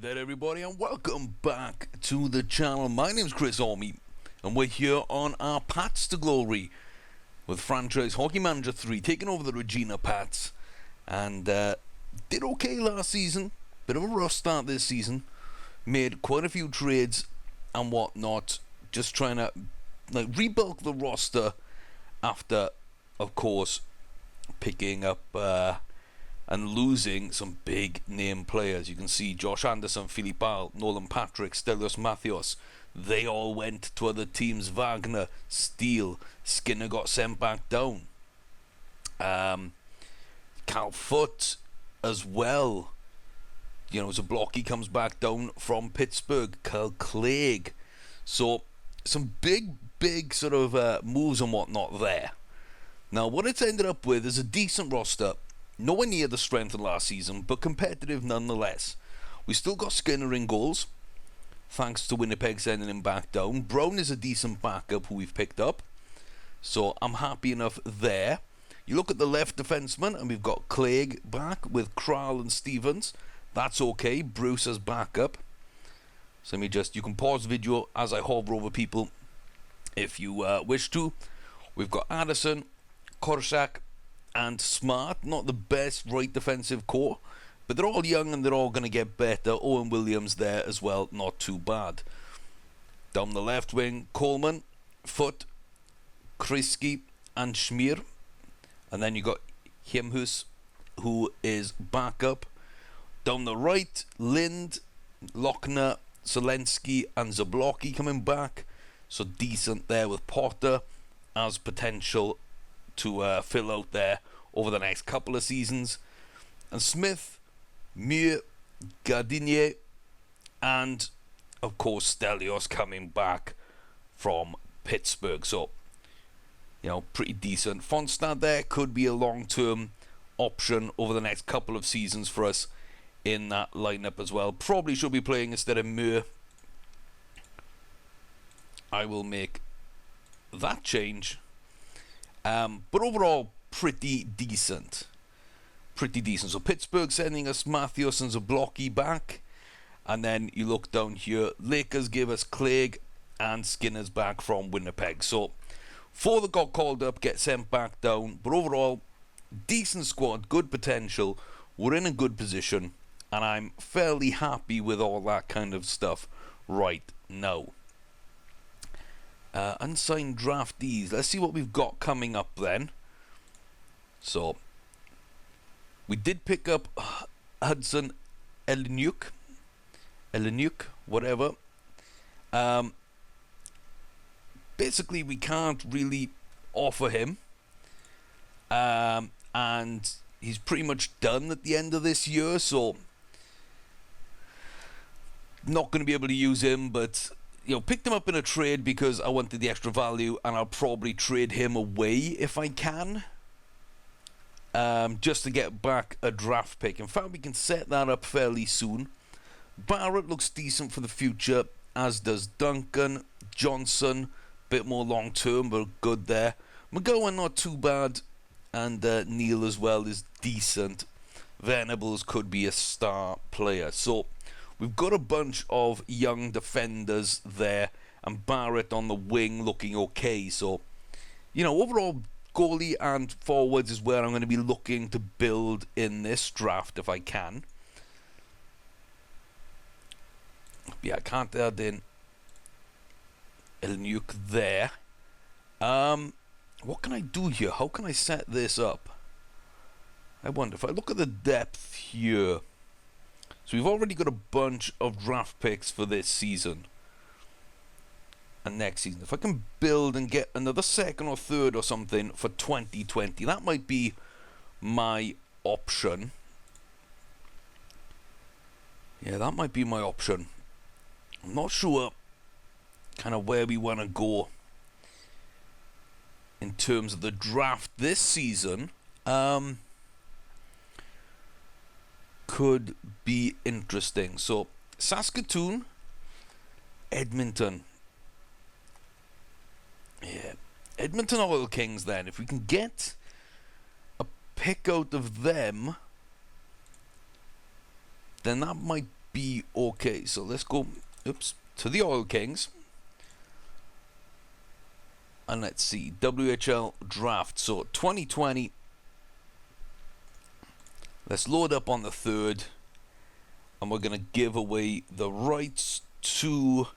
there everybody, and welcome back to the channel. My name's Chris Army and we're here on our Pats to Glory with franchise Hockey Manager 3, taking over the Regina Pats, and did okay last season. Bit of a rough start this season, made quite a few trades and whatnot, just trying to rebulk the roster after, of course, picking up and losing some big name players. You can see Josh Anderson, Philippe Al, Nolan Patrick, Stelios Mathios. They all went to other teams. Wagner, Steele, Skinner got sent back down. Cal Foot as well. You know, Zablocki comes back down from Pittsburgh. Kyle Clegg. So some big sort of moves and whatnot there. Now what it's ended up with is a decent roster. Nowhere near the strength of last season, but competitive nonetheless. We still got Skinner in goals, thanks to Winnipeg sending him back down. Brown is a decent backup who we've picked up, so I'm happy enough there. You look at the left defenseman, and we've got Clegg back with Kral and Stevens. That's okay. Bruce as backup. So let me just, you can pause the video as I hover over people if you wish to. We've got Addison, Korsak, and Smart. Not the best right defensive core, but they're all young and they're all going to get better. Owen Williams there as well, not too bad. Down the left wing, Coleman, Foot, Kriski, and Schmier. And then you got Hemhus, who is backup. Down the right, Lind, Lochner, Zelensky, and Zablocki coming back. So decent there with Potter as potential to fill out there over the next couple of seasons. And Smith, Muir, Gardinier, and of course Stelios coming back from Pittsburgh. So, you know, pretty decent. Fonstad there could be a long-term option over the next couple of seasons for us in that lineup as well. Probably should be playing instead of Muir. I will make that change. But overall, pretty decent. So Pittsburgh sending us Mathios and Zablocki back. And then you look down here, Lakers give us Clegg and Skinner's back from Winnipeg. So 4 that got called up get sent back down. But overall, decent squad, good potential. We're in a good position. And I'm fairly happy with all that kind of stuff right now. Unsigned draftees. Let's see what we've got coming up then. So, we did pick up Hudson Eleniuk, whatever. Basically, we can't really offer him. And he's pretty much done at the end of this year, so not going to be able to use him, but you know, picked him up in a trade because I wanted the extra value, and I'll probably trade him away if I can, just to get back a draft pick. In fact, we can set that up fairly soon. Barrett looks decent for the future, as does Duncan. Johnson, bit more long term, but good there. McGowan not too bad, and Neil as well is decent. Venables could be a star player. So we've got a bunch of young defenders there, and Barrett on the wing looking okay. So, you know, overall, goalie and forwards is where I'm going to be looking to build in this draft if I can. Yeah, I can't add in Eleniuk there. What can I do here? How can I set this up? I wonder if I look at the depth here. So we've already got a bunch of draft picks for this season and next season. If I can build and get another second or third or something for 2020, that might be my option. Yeah, that might be my option. I'm not sure kind of where we want to go in terms of the draft this season. Could be interesting. So Saskatoon, Edmonton. Yeah, Edmonton Oil Kings then. If we can get pick out of them, then that might be okay. So let's go, to the Oil Kings. And let's see, WHL draft. So 2020. Let's load up on the 3rd. And we're going to give away the rights to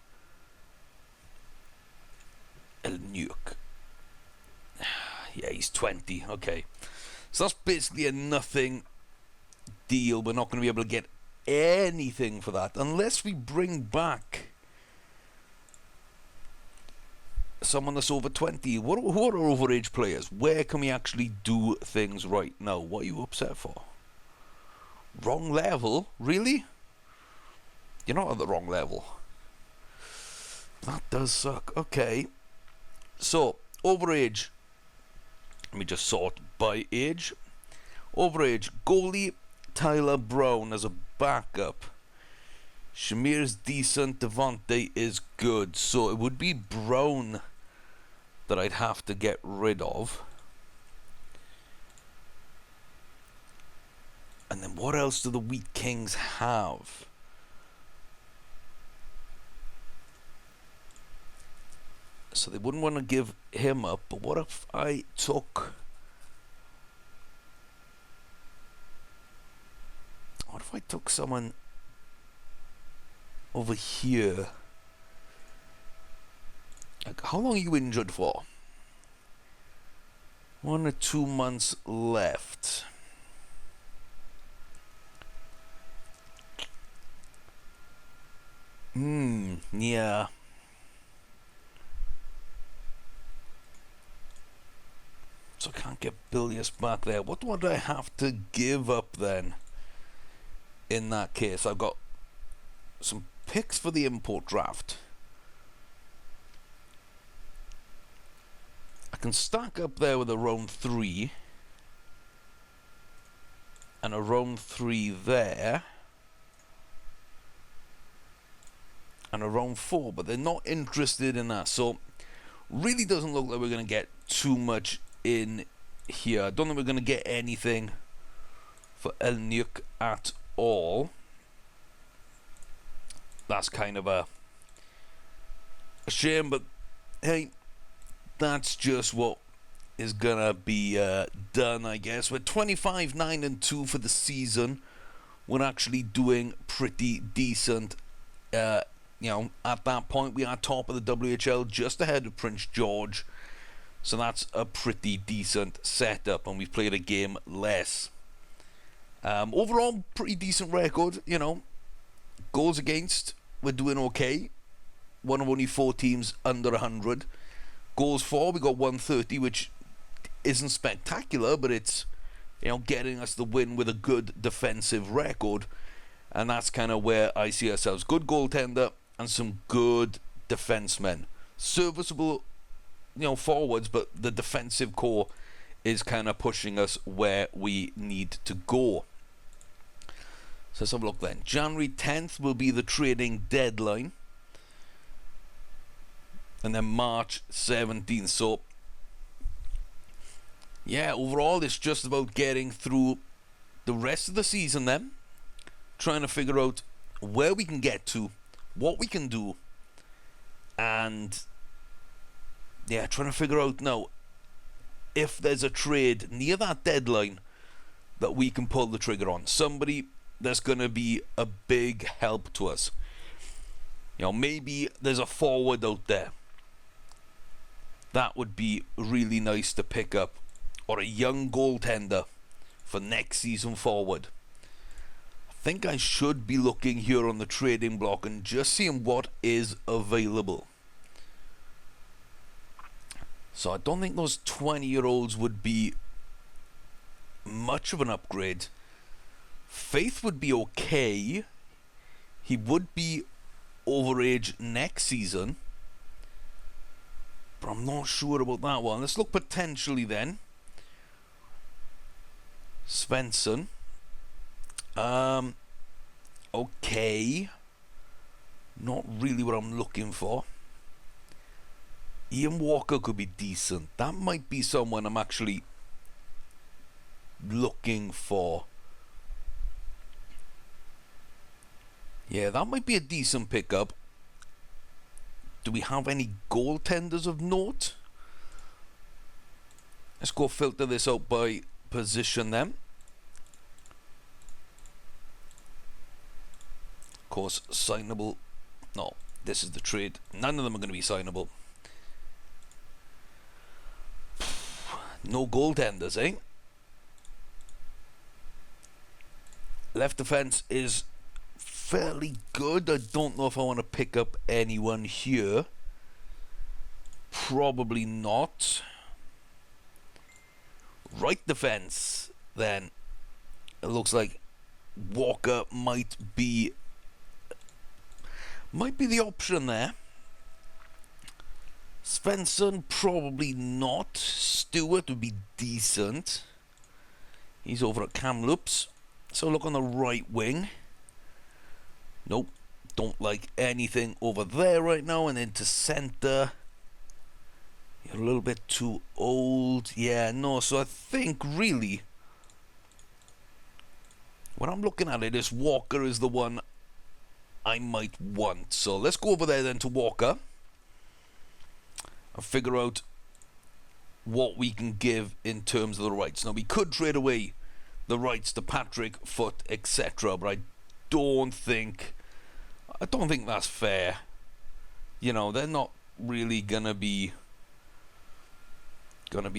El Nuke. Yeah, he's 20. Okay. So that's basically a nothing deal. We're not going to be able to get anything for that unless we bring back someone that's over 20. What are overage players? Where can we actually do things right now? What are you upset for? Wrong level? Really? You're not at the wrong level. That does suck. Okay. So, overage. Let me just sort by age. Overage. Goalie Tyler Brown as a backup. Shamir's decent. Devontae is good. So it would be Brown that I'd have to get rid of. And then what else do the Wheat Kings have? So they wouldn't want to give him up. But what if I took... What if I took someone over here? Like, how long are you injured for? 1 or 2 months left. Yeah. So I can't get Bilius back there. What would I have to give up then? In that case, I've got some picks for the import draft. I can stack up there with a round 3 and a round 3 there and a round 4, but they're not interested in that. So really doesn't look like we're going to get too much in here. I don't think we're going to get anything for El Nuke at all. That's kind of a shame, but hey, that's just what is gonna be done, I guess. We're 25-9-2 for the season. We're actually doing pretty decent. You know, at that point we are top of the WHL, just ahead of Prince George. So that's a pretty decent setup, and we've played a game less. Overall, pretty decent record, you know. Goals against, we're doing okay. One of only 4 teams under 100. Goals for, we got 130, which isn't spectacular, but it's, you know, getting us the win with a good defensive record. And that's kind of where I see ourselves. Good goaltender and some good defensemen. Serviceable, you know, forwards, but the defensive core is kind of pushing us where we need to go. So let's have a look then. January 10th will be the trading deadline. And then March 17th. So, yeah, overall it's just about getting through the rest of the season then. Trying to figure out where we can get to, what we can do. And, yeah, trying to figure out now if there's a trade near that deadline that we can pull the trigger on. Somebody that's going to be a big help to us. You know, maybe there's a forward out there. That would be really nice to pick up. Or a young goaltender for next season forward. I think I should be looking here on the trading block and just seeing what is available. So I don't think those 20-year-olds would be much of an upgrade. Faith would be okay. He would be overage next season. But I'm not sure about that one. Let's look potentially then. Svensson. Okay. Not really what I'm looking for. Ian Walker could be decent. That might be someone I'm actually looking for. Yeah, that might be a decent pickup. Do we have any goaltenders of note? Let's go filter this out by position then. Of course, signable. No, this is the trade. None of them are going to be signable. No goaltenders, eh? Left defense is fairly good. I don't know if I want to pick up anyone here. Probably not. Right defense, then. It looks like Walker might be the option there. Svensson, probably not. Stewart would be decent. He's over at Kamloops. So look on the right wing. Nope. Don't like anything over there right now. And into centre. You're a little bit too old. Yeah, no. So I think really when I'm looking at it, this Walker is the one I might want. So let's go over there then to Walker and figure out what we can give in terms of the rights. Now we could trade away the rights to Patrick, Foot, etc., but I don't think that's fair. You know, they're not really gonna be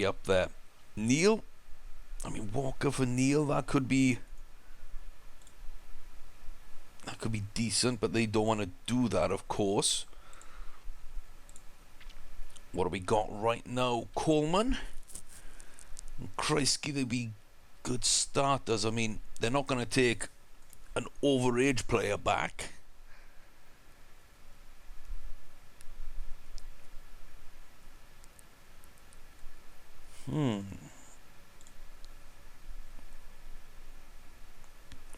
up there. Neil, I mean Walker for Neil, that could be decent, but they don't want to do that, of course. What do we got right now? Coleman and Kreisky, they'd be good starters. I mean, they're not going to take an overage player back.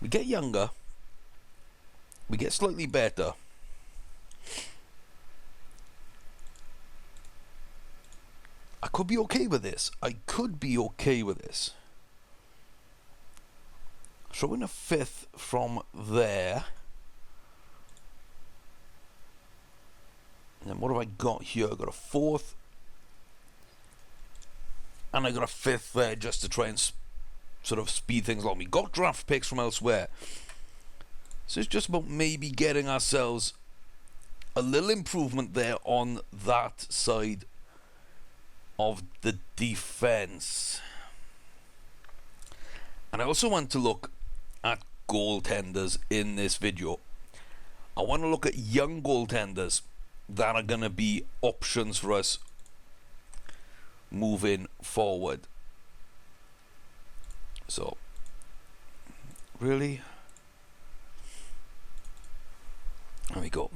We get younger. We get slightly better. I could be okay with this. Throw in a fifth from there. And then what have I got here? I've got a fourth. And I got a fifth there just to try and sort of speed things along. We got draft picks from elsewhere. So it's just about maybe getting ourselves a little improvement there on that side of the defense. And I also want to look at goaltenders in this video. I want to look at young goaltenders that are going to be options for us moving forward. So, really? There we go.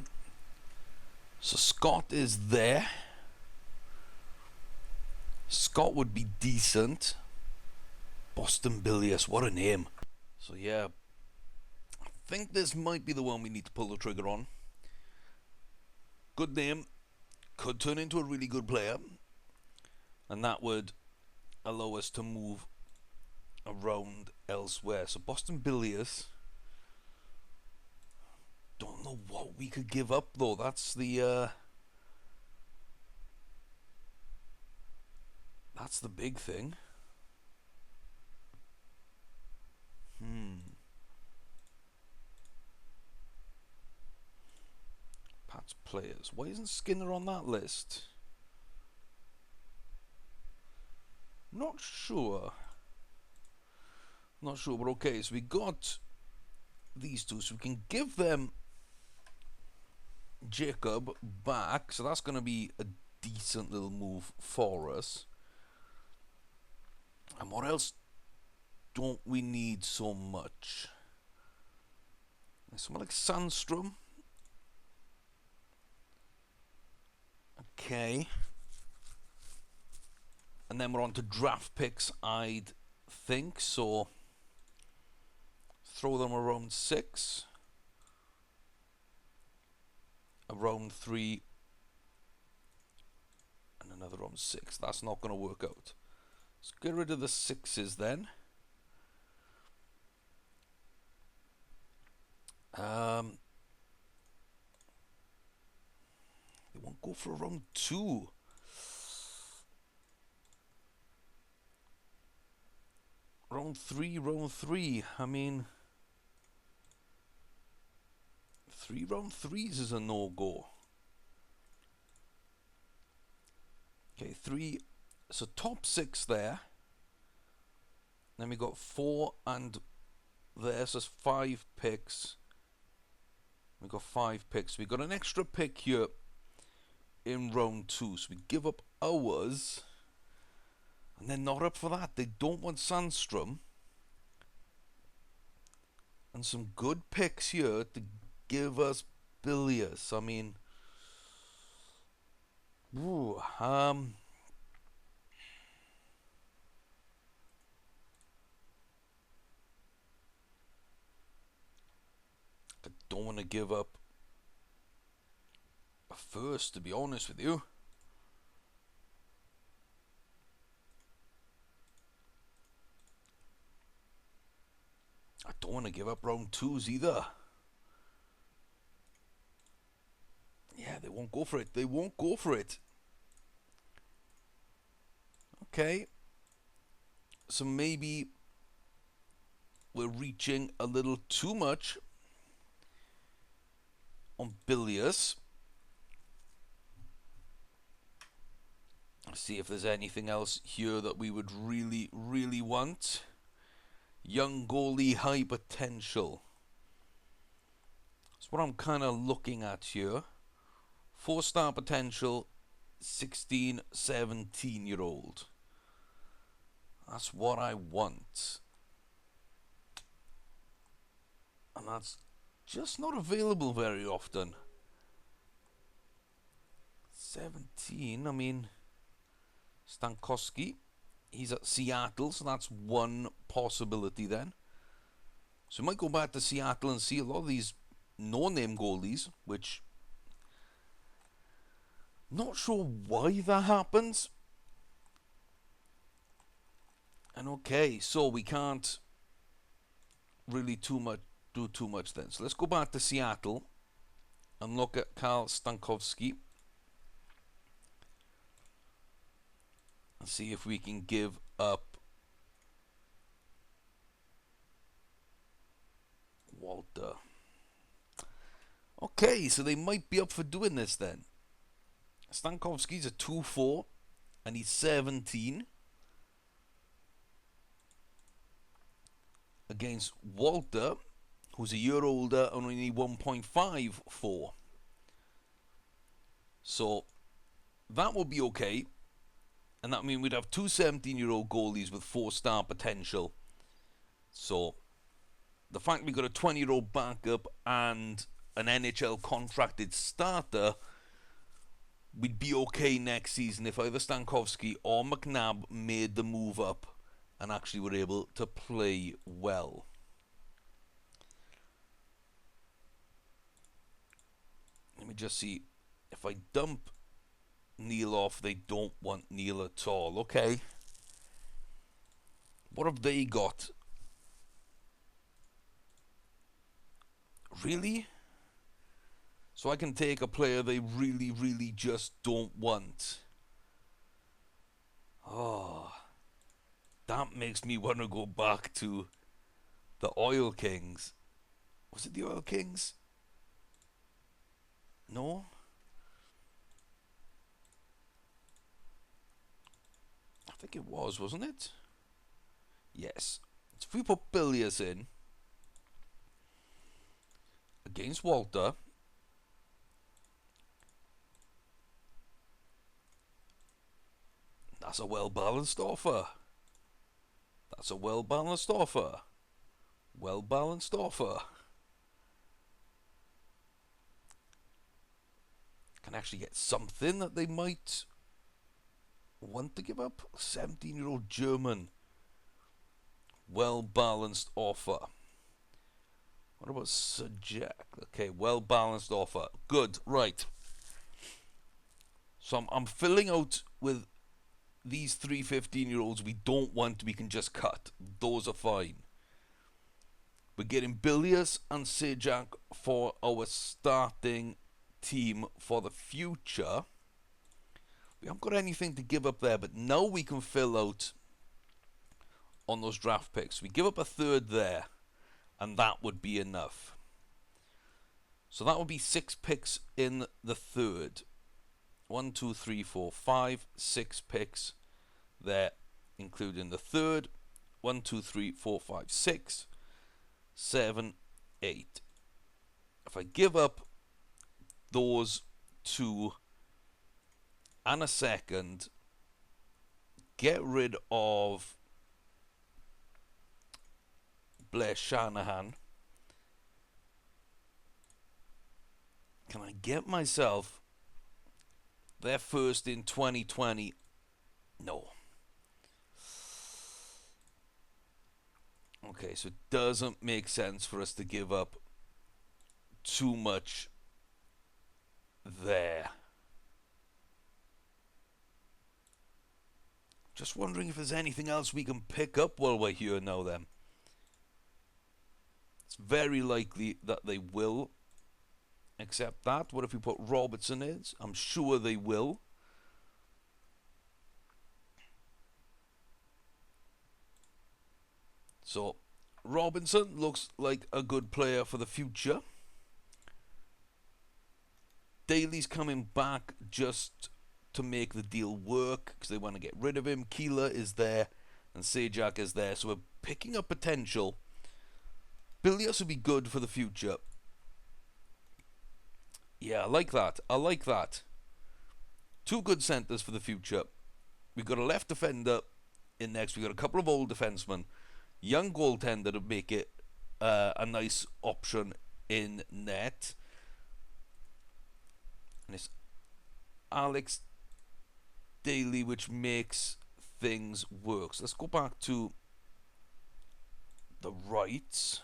So Scott is there. Scott would be decent. Boston Billius, what a name. So yeah, I think this might be the one we need to pull the trigger on. Good name. Could turn into a really good player. And that would allow us to move around elsewhere. So Boston Billius. Don't know what we could give up though. That's the big thing. Pat's players. Why isn't Skinner on that list? Not sure, but okay. So we got these two, so we can give them Jacob back, so that's going to be a decent little move for us. And what else don't we need so much? Someone like Sandstrom. Okay. And then we're on to draft picks, I'd think. So throw them around 6. Around 3. And another round 6. That's not going to work out. Let's get rid of the 6s then. They won't go for a round 2. Round 3. I mean, 3 round 3s is a no-go. Okay, 3. So top 6 there. Then we got 4 and there, so 5 picks. We got 5 picks. We got an extra pick here in round 2. So we give up ours. And they're not up for that. They don't want Sandstrom. And some good picks here to give us Bilius. I mean, ooh, I don't want to give up a first, to be honest with you. I don't want to give up round 2s either. Yeah, they won't go for it. They won't go for it. Okay. So maybe we're reaching a little too much on Bilius. See if there's anything else here that we would really, really want. Young goalie, high potential. That's what I'm kind of looking at here. 4-star potential, 16, 17-year-old. That's what I want. And that's just not available very often. 17, I mean, Stankowski, he's at Seattle, so that's one possibility then. So we might go back to Seattle and see a lot of these no-name goalies, which not sure why that happens. And okay, so we can't really do too much then. So let's go back to Seattle and look at Karl Stankowski and see if we can give up Walter. Okay, so they might be up for doing this then. Stankowski's a 2-4 and he's 17 against Walter, who's a year older and only 1.54. So that would be okay. And that means we'd have 2 17-year-old goalies with 4-star potential. So the fact we got a 20-year-old backup and an NHL contracted starter, we'd be okay next season if either Stankowski or McNabb made the move up and actually were able to play well. Let me just see. If I dump Neil off, they don't want Neil at all. Okay. What have they got? Really? So I can take a player they really, really just don't want. Oh, that makes me want to go back to the Oil Kings. Was it the Oil Kings? No? I think it was, wasn't it? Yes. So if we put Bilius in against Walter, that's a well-balanced offer. That's a well-balanced offer. Well-balanced offer. Can actually get something that they might want to give up. 17-year-old German. Well-balanced offer. What about Sir Jack? Okay, well-balanced offer. Good, right. So I'm filling out with these 3 15-year-olds we don't want, we can just cut. Those are fine. We're getting Bilius and Sejak for our starting team for the future. We haven't got anything to give up there, but now we can fill out on those draft picks. We give up a third there, and that would be enough. So that would be 6 picks in the third. 1, 2, 3, 4, 5, 6 picks there, including the third. 1, 2, 3, 4, 5, 6, 7, 8. If I give up those 2 and a second, get rid of Blair Shanahan, can I get myself their first in 2020? No. Okay, so it doesn't make sense for us to give up too much there. Just wondering if there's anything else we can pick up while we're here now then. It's very likely that they will accept that. What if we put Robertson in? I'm sure they will. So, Robinson looks like a good player for the future. Daly's coming back just to make the deal work because they want to get rid of him. Keeler is there and Sajak is there. So we're picking up potential. Billius would be good for the future. Yeah, I like that. I like that. 2 good centres for the future. We've got a left defender in next. We've got a couple of old defensemen. Young goaltender to make it a nice option in net. And it's Alex Daly, which makes things work. So let's go back to the rights.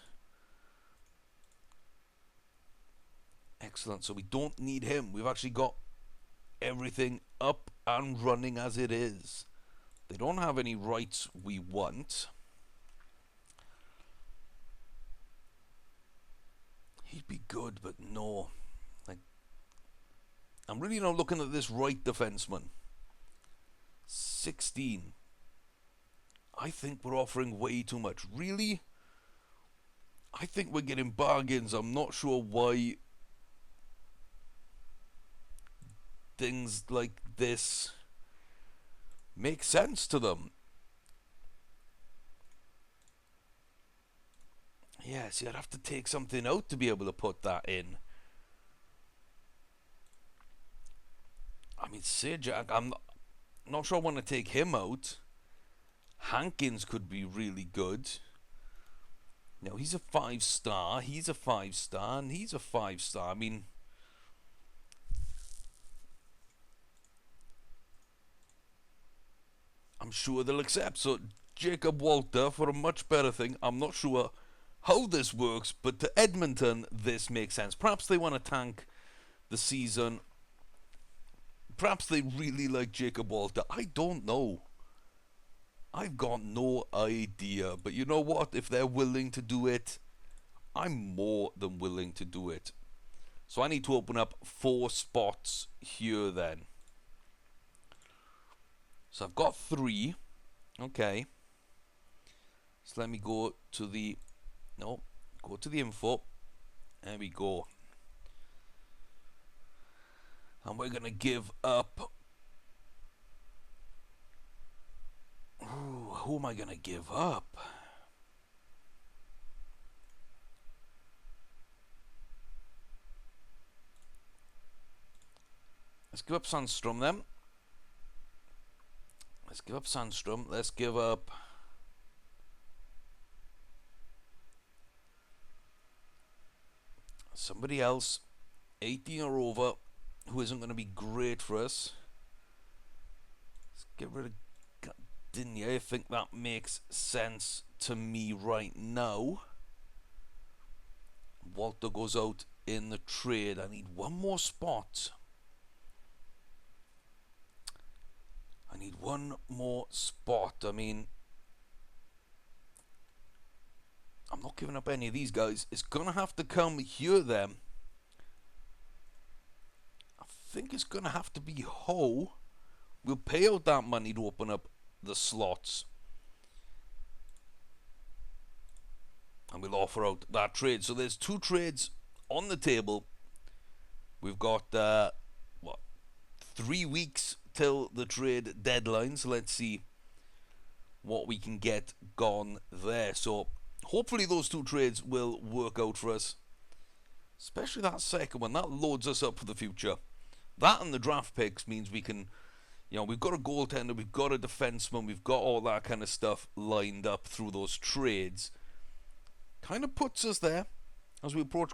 Excellent. So we don't need him. We've actually got everything up and running as it is. They don't have any rights we want. He'd be good, but no. Like, I'm really not looking at this right defenseman. 16. I think we're offering way too much. Really? I think we're getting bargains. I'm not sure why things like this make sense to them. Yeah, see, I'd have to take something out to be able to put that in. I mean, Sajak, I'm not sure I want to take him out. Hankins could be really good. No, he's a 5-star. He's a 5-star, and he's a 5-star. I mean, I'm sure they'll accept. So, Jacob Walter for a much better thing. I'm not sure how this works, but to Edmonton, this makes sense. Perhaps they want to tank the season. Perhaps they really like Jacob Walter. I don't know. I've got no idea. But you know what? If they're willing to do it, I'm more than willing to do it. So I need to open up 4 spots here then. So I've got 3. Okay. So let me go to the... No. Go to the info. There we go. And we're going to give up... Ooh, who am I going to give up? Let's give up Sandstrom then. Let's give up Sandstrom. Let's give up... somebody else. 18 or over. Who isn't going to be great for us. Let's get rid of Dinya. I think that makes sense to me right now. Walter goes out in the trade. I need one more spot. I need one more spot. I mean, I'm not giving up any of these guys. It's going to have to come here then. think it's going to have to be Ho. We'll pay out that money to open up the slots. And we'll offer out that trade. So there's 2 trades on the table. We've got, 3 weeks till the trade deadline. So let's see what we can get gone there. So hopefully those 2 trades will work out for us. Especially that second one. That loads us up for the future. That and the draft picks means we can, we've got a goaltender, we've got a defenseman, we've got all that kind of stuff lined up through those trades. Kind of puts us there as we approach,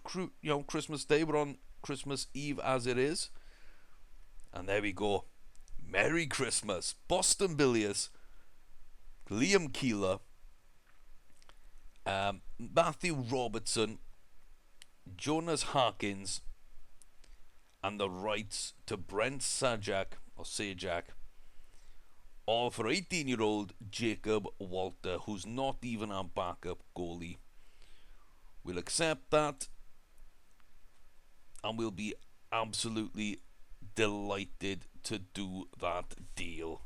Christmas Day. We're on Christmas Eve as it is. And there we go. Merry Christmas. Boston Billius, Liam Keeler, Matthew Robertson, Jonas Harkins, and the rights to Brent Sajak, all for 18-year-old Jacob Walter, who's not even our backup goalie. We'll accept that, and we'll be absolutely delighted to do that deal.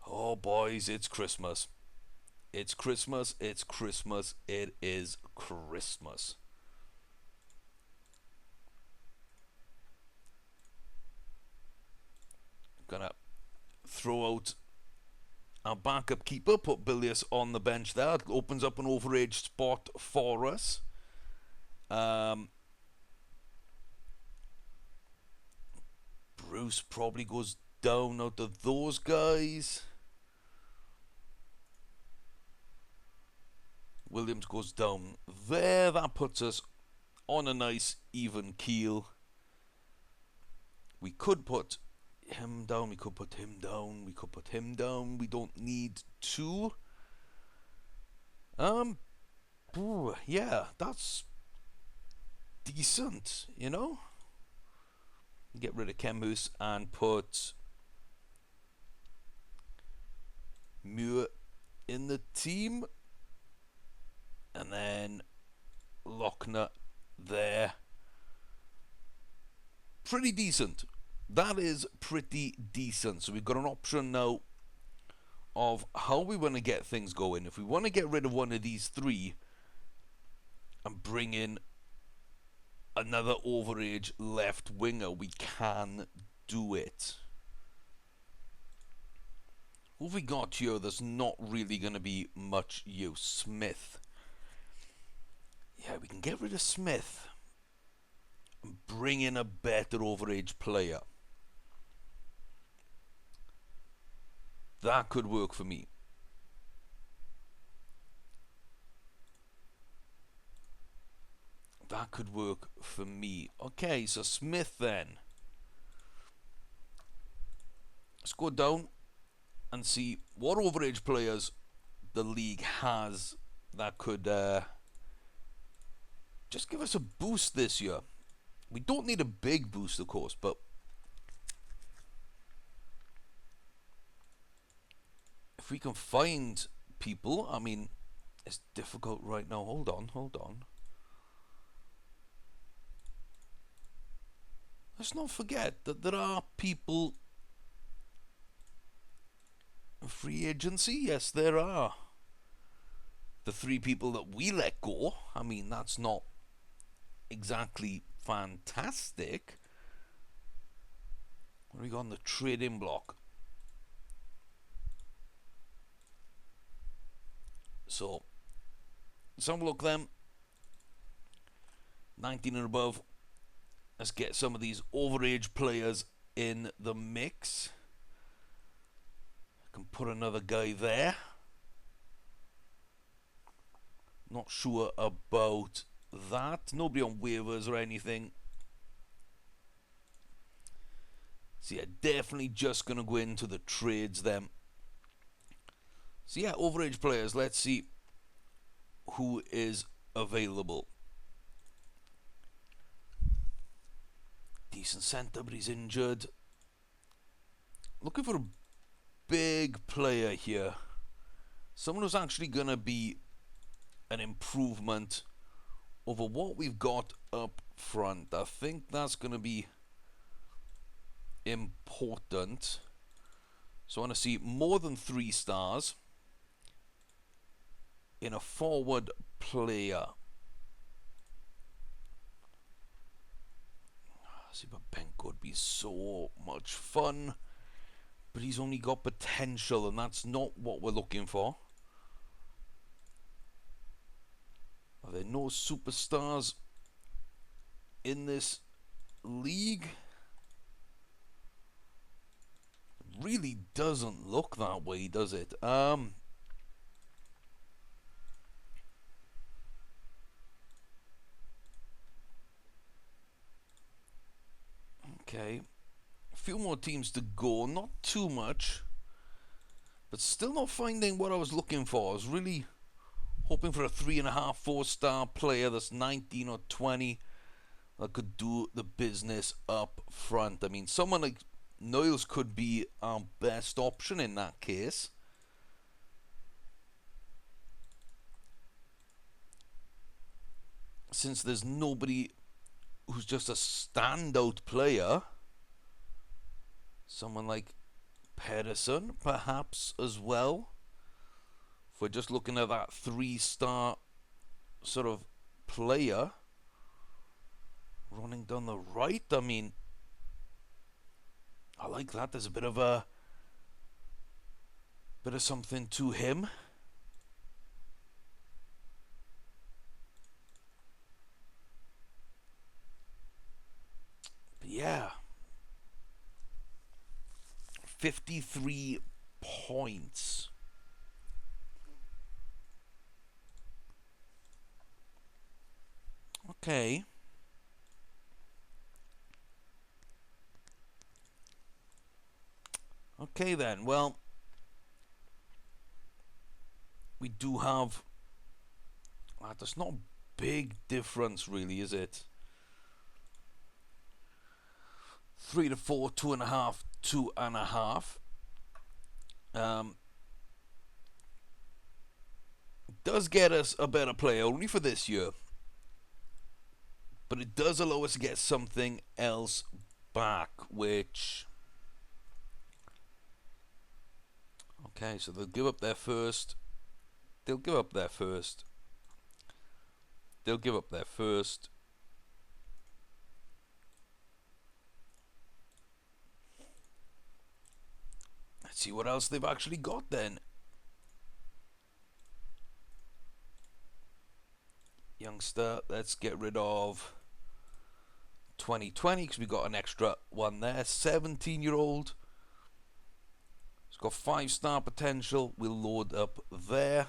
Oh, boys, it's Christmas. It's Christmas, it's Christmas, it is Christmas. Gonna throw out our backup keeper, put Billius on the bench there. It opens up an overage spot for us. Bruce probably goes down out of those guys. Williams goes down there. That puts us on a nice even keel. We could put him down. We could put him down. We could put him down. We don't need to. Yeah, that's decent, Get rid of Kemhus and put Muir in the team. And then Lochner there. Pretty decent. That is pretty decent. So we've got an option now of how we want to get things going. If we want to get rid of one of these 3 and bring in another overage left winger, we can do it. What have we got here that's not really going to be much use? Smith. Yeah, we can get rid of Smith and bring in a better overage player. That could work for me. That could work for me. Okay, so Smith then. Let's go down and see what overage players the league has that could just give us a boost this year. We don't need a big boost, of course, but if we can find people, I mean, it's difficult right now. Hold on. Let's not forget that there are people in free agency. Yes, there are. The 3 people that we let go, I mean, that's not exactly fantastic. What do we got on the trade-in block? So, let's have a look then. 19 and above. Let's get some of these overage players in the mix. I can put another guy there. Not sure about that. Nobody on waivers or anything. So yeah, definitely just going to go into the trades then. So yeah, overage players. Let's see who is available. Decent centre, but he's injured. Looking for a big player here. Someone who's actually going to be an improvement over what we've got up front. I think that's going to be important. So I want to see more than 3 stars in a forward player. See, but Benko would be so much fun, but he's only got potential, and that's not what we're looking for. Are there no superstars in this league? It really doesn't look that way, does it? Okay, a few more teams to go, not too much, but still not finding what I was looking for. I was really hoping for a 3.5, 4-star player that's 19 or 20 that could do the business up front. I mean, someone like Niles could be our best option in that case. Since there's nobody who's just a standout player, someone like Pedersen perhaps as well. If we're just looking at that 3-star sort of player running down the right, I mean, I like that. There's a bit of something to him. But yeah, 53 points. Okay. Okay then, well, we do have... That's not a big difference really, is it? 3 to 4, 2.5, 2.5. Does get us a better player only for this year, but it does allow us to get something else back, which... Okay, so they'll give up their first. They'll give up their first. They'll give up their first. Let's see what else they've actually got then. Youngster, let's get rid of 2020 because we got an extra one there. 17-year-old. It's got 5-star potential. We'll load up there.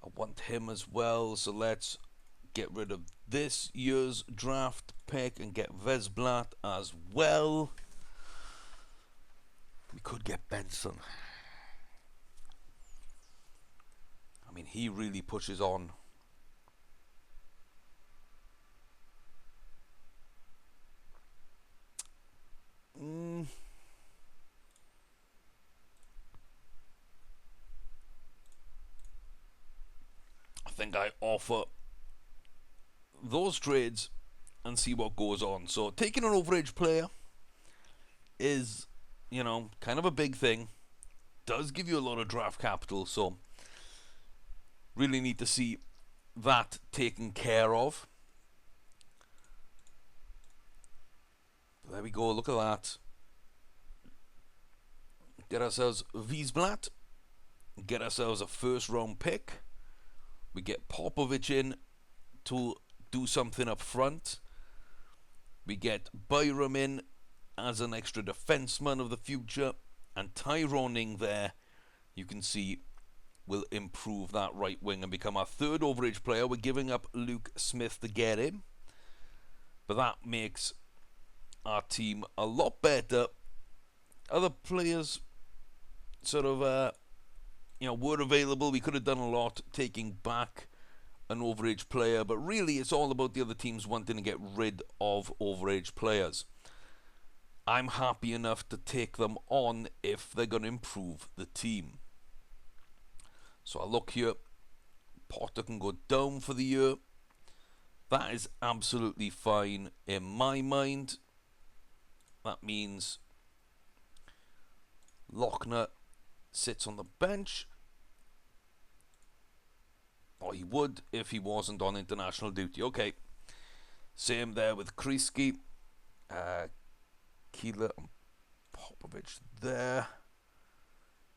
I want him as well, so let's get rid of this year's draft pick and get Vesblat as well. We could get Benson. I mean, he really pushes on. I think I offer those trades and see what goes on. So taking an overage player is, you know, kind of a big thing. Does give you a lot of draft capital, so really need to see that taken care of. There we go, look at that. Get ourselves Wiesblatt. Get ourselves a 1st-round pick. We get Popovic in to do something up front. We get Byram in as an extra defenseman of the future. And Tyroning there, you can see, will improve that right wing and become our 3rd overage player. We're giving up Luke Smith to get him. But that makes our team a lot better. Other players sort of were available. We could have done a lot taking back an overage player, but really it's all about the other teams wanting to get rid of overage players. I'm happy enough to take them on if they're going to improve the team. So I look here. Potter can go down for the year. That is absolutely fine in my mind. That means Lochner sits on the bench. Or he would if he wasn't on international duty. Okay. Same there with Kreisky. Keeler and Popovich there.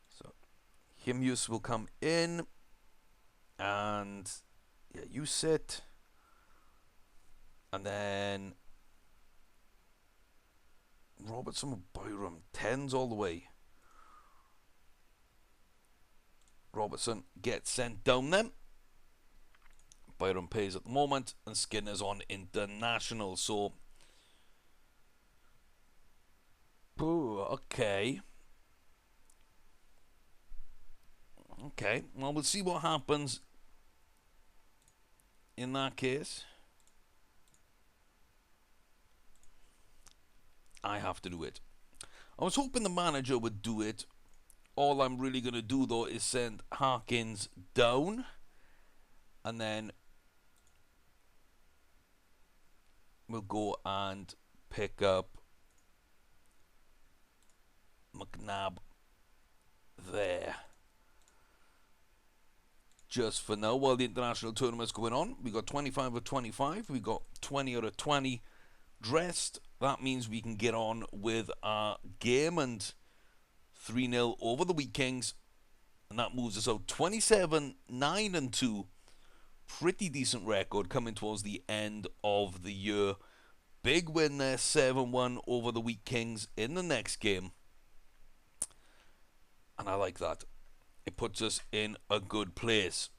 So Himius will come in. And yeah, you sit. And then Robertson and Byram. 10s all the way. Robertson gets sent down then. Byron pays at the moment, and Skinner's on international. So, okay. Well, we'll see what happens in that case. I have to do it. I was hoping the manager would do it. All I'm really going to do, though, is send Harkins down. And then we'll go and pick up McNabb there. Just for now, while the international tournament's going on, we got 25 of 25. We got 20 out of 20 dressed. That means we can get on with our game and 3-0 over the Wheat Kings. And that moves us out 27-9-2. Pretty decent record coming towards the end of the year. Big win there, 7-1 over the Wheat Kings in the next game. And I like that. It puts us in a good place.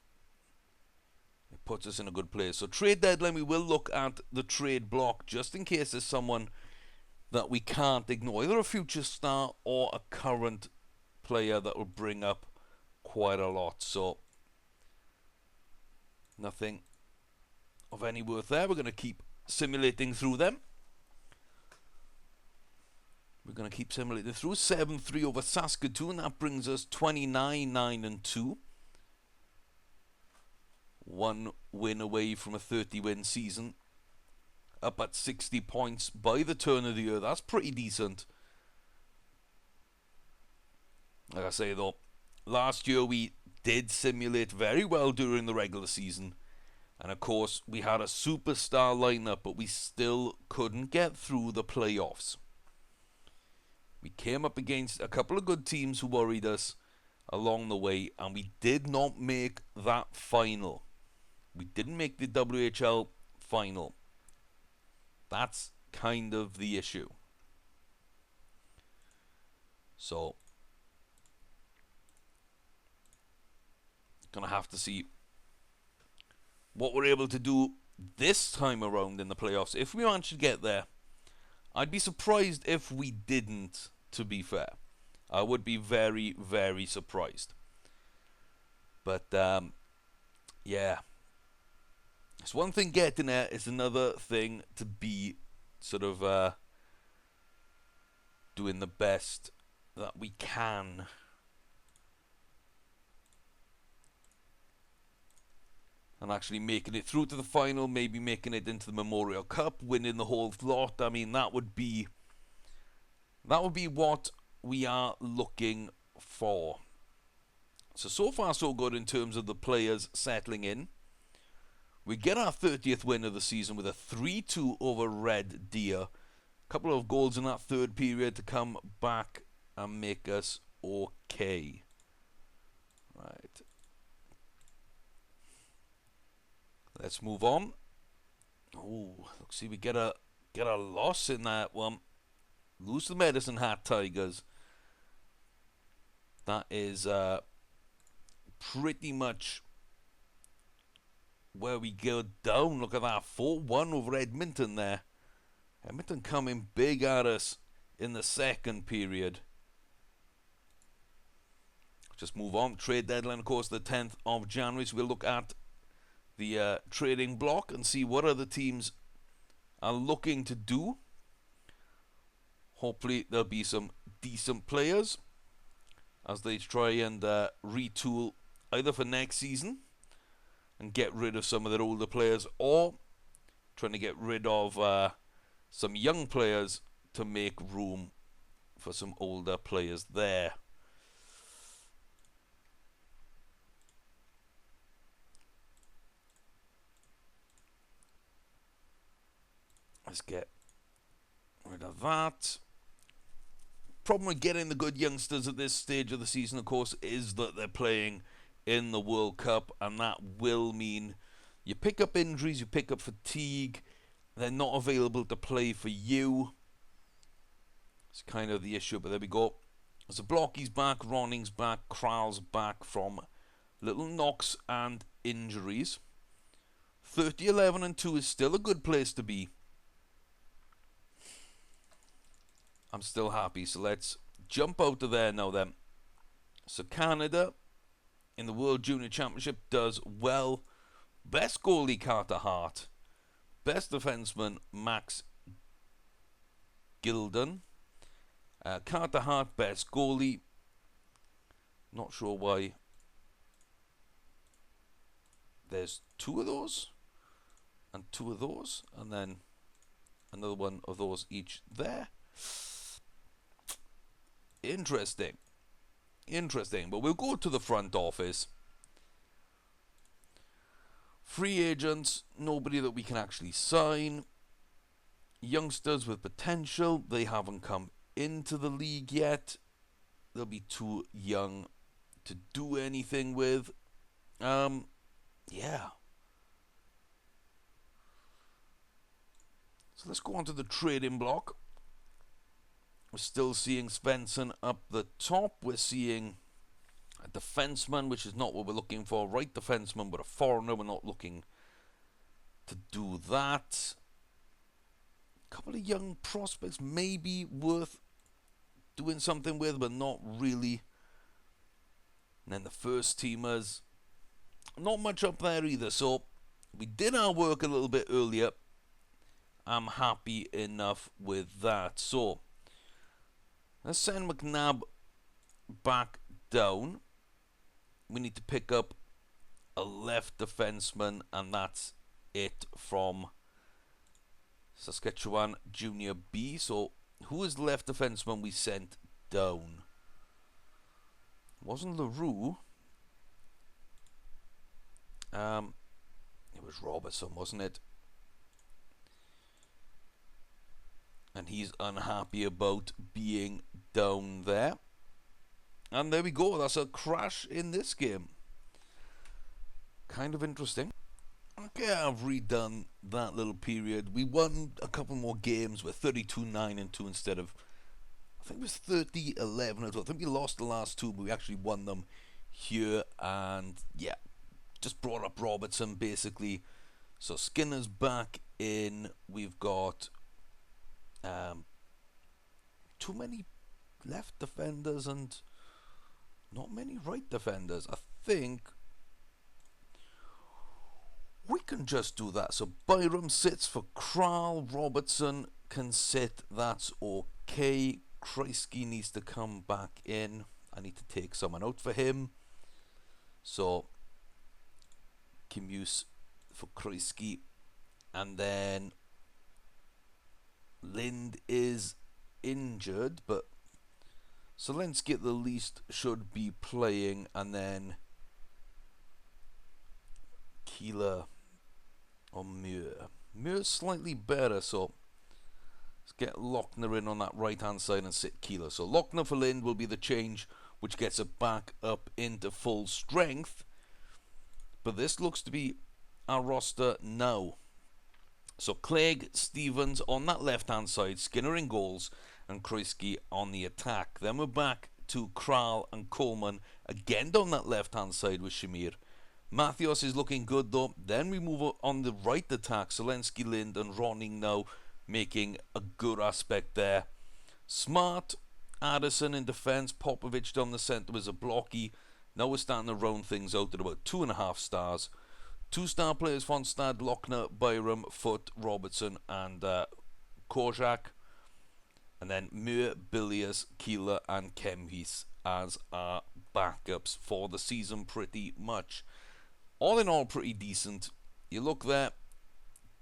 So trade deadline, we will look at the trade block just in case there's someone that we can't ignore. Either a future star or a current player that will bring up quite a lot. So nothing of any worth there. We're going to keep simulating through them. We're going to keep simulating through. 7-3 over Saskatoon. That brings us 29-9-2. One win away from a 30-win season. Up at 60 points by the turn of the year. That's pretty decent. Like I say, though, last year we did simulate very well during the regular season. And of course, we had a superstar lineup, but we still couldn't get through the playoffs. We came up against a couple of good teams who worried us along the way, and we did not make that final. We didn't make the WHL final. That's kind of the issue. So, gonna have to see what we're able to do this time around in the playoffs. If we manage to get there, I'd be surprised if we didn't, to be fair. I would be very, very surprised. But, yeah. It's one thing getting there, it's another thing to be sort of doing the best that we can. And actually making it through to the final, maybe making it into the Memorial Cup, winning the whole lot. I mean, that would be what we are looking for. So far so good in terms of the players settling in. We get our 30th win of the season with a 3-2 over Red Deer. A couple of goals in that third period to come back and make us okay. Right. Let's move on. Oh, look, see, we get a loss in that one. Lose the Medicine Hat Tigers. That is pretty much where we go down. Look at that, 4-1 over Edmonton there. Edmonton coming big at us in the second period. Just move on. Trade deadline, of course, the 10th of January. So we'll look at the trading block and see what other teams are looking to do. Hopefully there'll be some decent players as they try and retool either for next season and get rid of some of their older players, or trying to get rid of some young players to make room for some older players there. Let's get rid of that. Problem with getting the good youngsters at this stage of the season, of course, is that they're playing in the World Cup, and that will mean you pick up injuries, you pick up fatigue, they're not available to play for you. It's kind of the issue, but there we go. So Blocky's back, Ronning's back, Kral's back from little knocks and injuries. 30, 11 and 2 is still a good place to be. I'm still happy, so let's jump out of there now then. So Canada in the World Junior Championship does well. Best goalie Carter Hart. Best defenseman Max Gilden. Carter Hart best goalie. Not sure why there's 2 of those and 2 of those, and then another one of those each there. Interesting. But we'll go to the front office. Free agents, nobody that we can actually sign. Youngsters with potential, they haven't come into the league yet. They'll be too young to do anything with. Yeah. So let's go on to the trading block. We're still seeing Svensson up the top. We're seeing a defenseman, which is not what we're looking for. Right defenseman, but a foreigner. We're not looking to do that. A couple of young prospects maybe worth doing something with, but not really. And then the first teamers, not much up there either. So we did our work a little bit earlier. I'm happy enough with that. So let's send McNabb back down. We need to pick up a left defenseman, and that's it from Saskatchewan Junior B. So who is the left defenseman we sent down? It wasn't LaRue. It was Robertson, wasn't it? And he's unhappy about being down there. And there we go. That's a crash in this game. Kind of interesting. Okay, I've redone that little period. We won a couple more games with 32-9 and 2 instead of, I think it was 30-11 as well. I think we lost the last 2, but we actually won them here. And yeah, just brought up Robertson basically. So Skinner's back in. We've got too many left defenders and not many right defenders. I think we can just do that. So Byram sits for Kral. Robertson can sit. That's okay. Kreisky needs to come back in. I need to take someone out for him. So Kimus for Kreisky. And then Lind is injured, but Zelensky at the least should be playing, and then Keeler or Muir. Muir's slightly better, so let's get Lochner in on that right hand side and sit Keeler. So Lochner for Lind will be the change, which gets it back up into full strength. But this looks to be our roster now. So Clegg, Stevens on that left-hand side, Skinner in goals, and Kreisky on the attack. Then we're back to Kral and Coleman, again down that left-hand side with Shamir. Mathios is looking good though. Then we move on the right attack, Zelensky, Lind, and Ronning now making a good aspect there. Smart, Addison in defence, Popovich down the centre was a blocky. Now we're starting to round things out at about 2.5 stars. 2-star players, Fonstad, Lochner, Byram, Foote, Robertson, and Kozak. And then Muir, Billius, Keeler, and Kemhis as our backups for the season pretty much. All in all, pretty decent. You look there,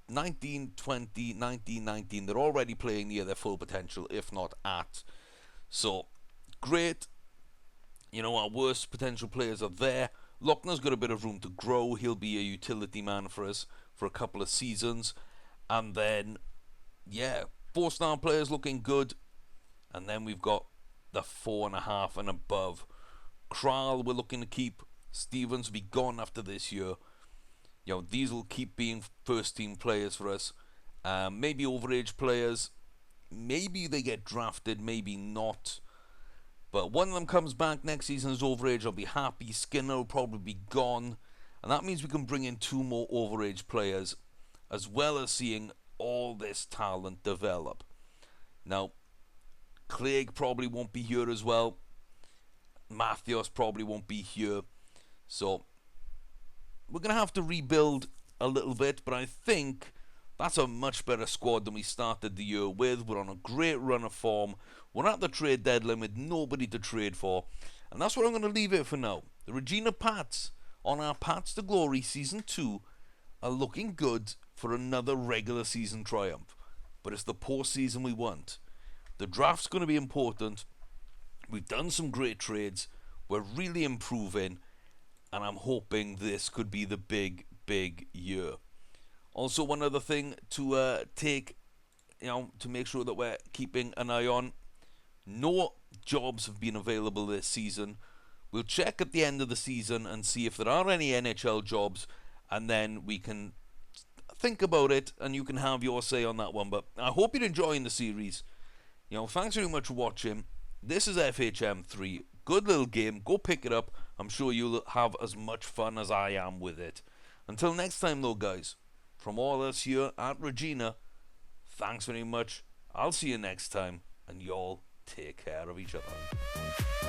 19, 20, 19, 19. They're already playing near their full potential, if not at. So, great. You know, our worst potential players are there. Lochner's got a bit of room to grow. He'll be a utility man for us for a couple of seasons. And then, yeah, 4-star players looking good. And then we've got the 4.5 and above. Kral we're looking to keep. Stevens will be gone after this year. You know, these will keep being first team players for us. Maybe overage players. Maybe they get drafted, maybe not. But one of them comes back next season as overage, I'll be happy. Skinner will probably be gone. And that means we can bring in 2 more overage players, as well as seeing all this talent develop. Now, Clegg probably won't be here as well. Mathios probably won't be here. So, we're going to have to rebuild a little bit, but I think that's a much better squad than we started the year with. We're on a great run of form. We're at the trade deadline with nobody to trade for. And that's where I'm going to leave it for now. The Regina Pats on our Pats to Glory Season 2 are looking good for another regular season triumph. But it's the postseason we want. The draft's going to be important. We've done some great trades. We're really improving. And I'm hoping this could be the big, big year. Also, one other thing to to make sure that we're keeping an eye on. No jobs have been available this season. We'll check at the end of the season and see if there are any NHL jobs, and then we can think about it, and you can have your say on that one. But I hope you're enjoying the series. You know, thanks very much for watching. This is FHM3. Good little game. Go pick it up. I'm sure you'll have as much fun as I am with it. Until next time, though, guys. From all us here at Regina, thanks very much. I'll see you next time, and y'all take care of each other.